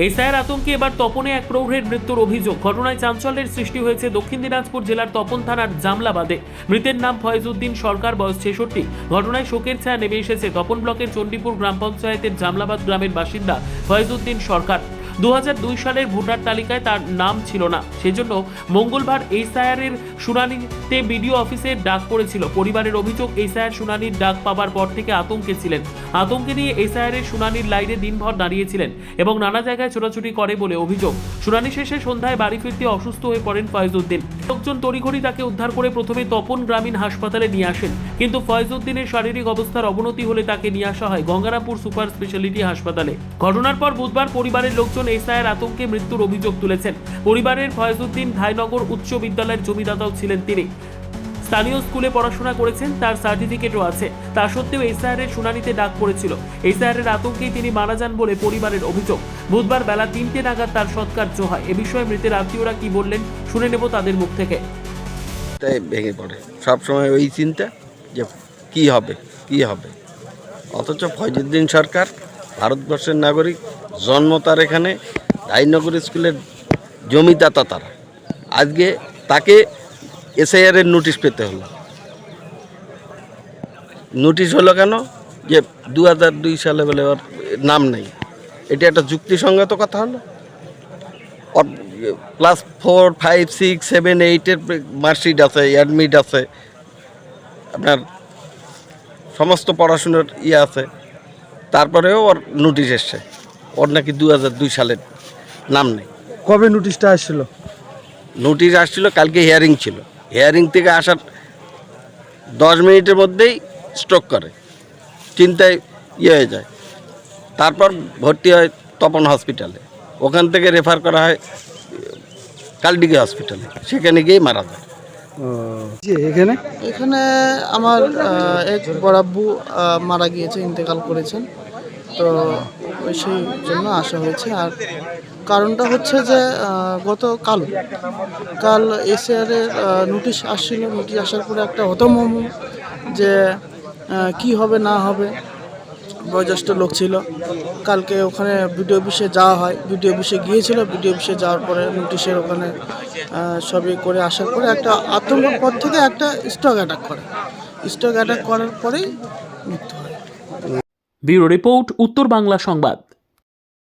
এসআইয়ের আতঙ্কে এবার তপনে এক প্রৌঢ়ের মৃত্যুর অভিযোগ। ঘটনায় চাঞ্চল্যের সৃষ্টি হয়েছে দক্ষিণ দিনাজপুর জেলার তপন থানার জামলাবাদে। মৃতের নাম ফয়েজউদ্দিন সরকার, বয়স 66। ঘটনায় শোকের ছায়া নেমে এসেছে তপন ব্লকের চণ্ডীপুর গ্রাম পঞ্চায়েতের জামলাবাদ গ্রামের বাসিন্দা ফয়েজউদ্দিন সরকার। 2002 সালের ভোটার তালিকায় তার নাম ছিল না, সেজন্য মঙ্গলবার এসআইআর শুনানিতে বিডিও অফিসে ডাক পড়েছিল। পরিবারের অভিযোগ, এসআইআর শুনানির ডাক পাওয়ার পর থেকে আতঙ্কে ছিলেন। আতঙ্কে নিয়ে এসআইআর শুনানির লাইনে দিনভর দাঁড়িয়েছিলেন এবং নানা জায়গায় ছোটাছুটি করে বলে অভিযোগ। শুনানি শেষে সন্ধ্যায় বাড়ি ফিরতে অসুস্থ হয়ে পড়েন ফয়েজউদ্দিন। লোকজন তড়িঘড়ি তাকে উদ্ধার করে প্রথমে তপন গ্রামীণ হাসপাতালে নিয়ে আসেন, কিন্তু ফয়েজউদ্দিনের শারীরিক অবস্থার অবনতি হলে তাকে নিয়ে আসা হয় গঙ্গারামপুর সুপার স্পেশালিটি হাসপাতালে। ঘটনার পর বুধবার পরিবারের লোকজন এসআইআর আতঙ্কে মৃত্যুর অভিযোগ তুলেছেন। পরিবারের ফয়েজউদ্দিন ধাইনগর উচ্চ বিদ্যালয়ের জমিদাতাও ছিলেন তিনি। স্থানীয় স্কুলে পড়াশোনা করেছেন, তার সার্টিফিকেটও আছে। তা সত্ত্বেও এসআইআর শুনানিতে ডাক পড়েছিল। এসআইআর আতঙ্কেই তিনি মারা যান বলে পরিবারের অভিযোগ। বুধবার বেলা 3টে নাগাদ তার সৎকার্য হয়। এ বিষয়ে মৃতের আত্মীয়রা কি বললেন শুনে নেব তাদের মুখ থেকে। তাই ভেঙে পড়ে সবসময় ওই চিন্তা যে কি হবে কি হবে। অথচ ফয়েজউদ্দিন সরকার ভারতবর্ষের নাগরিক, জন্ম তার এখানে, রায়নগর স্কুলের জমিদাতা তারা। আজকে তাকে এসআইআরের নোটিশ পেতে হলো। নোটিশ হলো কেন? যে 2002 সালে বলে ওর নাম নেই। এটা একটা যুক্তিসঙ্গত কথা হলো। ক্লাস 4, 5, 6, 7, 8-এর মার্কশিট আছে, অ্যাডমিট আছে, আপনার সমস্ত পড়াশোনার আছে। তারপরেও ওর নোটিশ এসছে, ওর নাকি 2002 সালের নাম নেই। কবে নোটিশটা আসছিল? নোটিশ আসছিল কালকে, হিয়ারিং ছিল। হিয়ারিং থেকে আসার 10 মিনিটের মধ্যেই স্ট্রোক করে, চিন্তায় হয়ে যায়। তারপর ভর্তি হয় তপন হসপিটালে, ওখান থেকে রেফার করা হয় কালডিগি হসপিটালে, সেখানে গিয়েই মারা যায়। এখানে আমার এক বড়াব্বু মারা গিয়েছে, ইন্তেকাল করেছেন, তো সেই জন্য আসা হয়েছে। আর কারণটা হচ্ছে যে কাল এসআইআরের নোটিশ আসছিল। নোটিশ আসার পরে একটা হতভম্ব যে কি হবে না হবে। বয়োজ্যেষ্ঠ লোক ছিল, কালকে ওখানে বিডিও অফিসে যাওয়া হয়, বিডিও অফিসে গিয়েছিল। বিডিও অফিসে যাওয়ার পরে নোটিশের ওখানে সবই করে আসার পরে একটা আতঙ্কের পর থেকে একটা স্ট্রোক অ্যাটাক করে। স্ট্রোক অ্যাটাক করার পরেই মৃত্যু হয়। ব্যুরো রিপোর্ট, উত্তর বাংলা সংবাদ।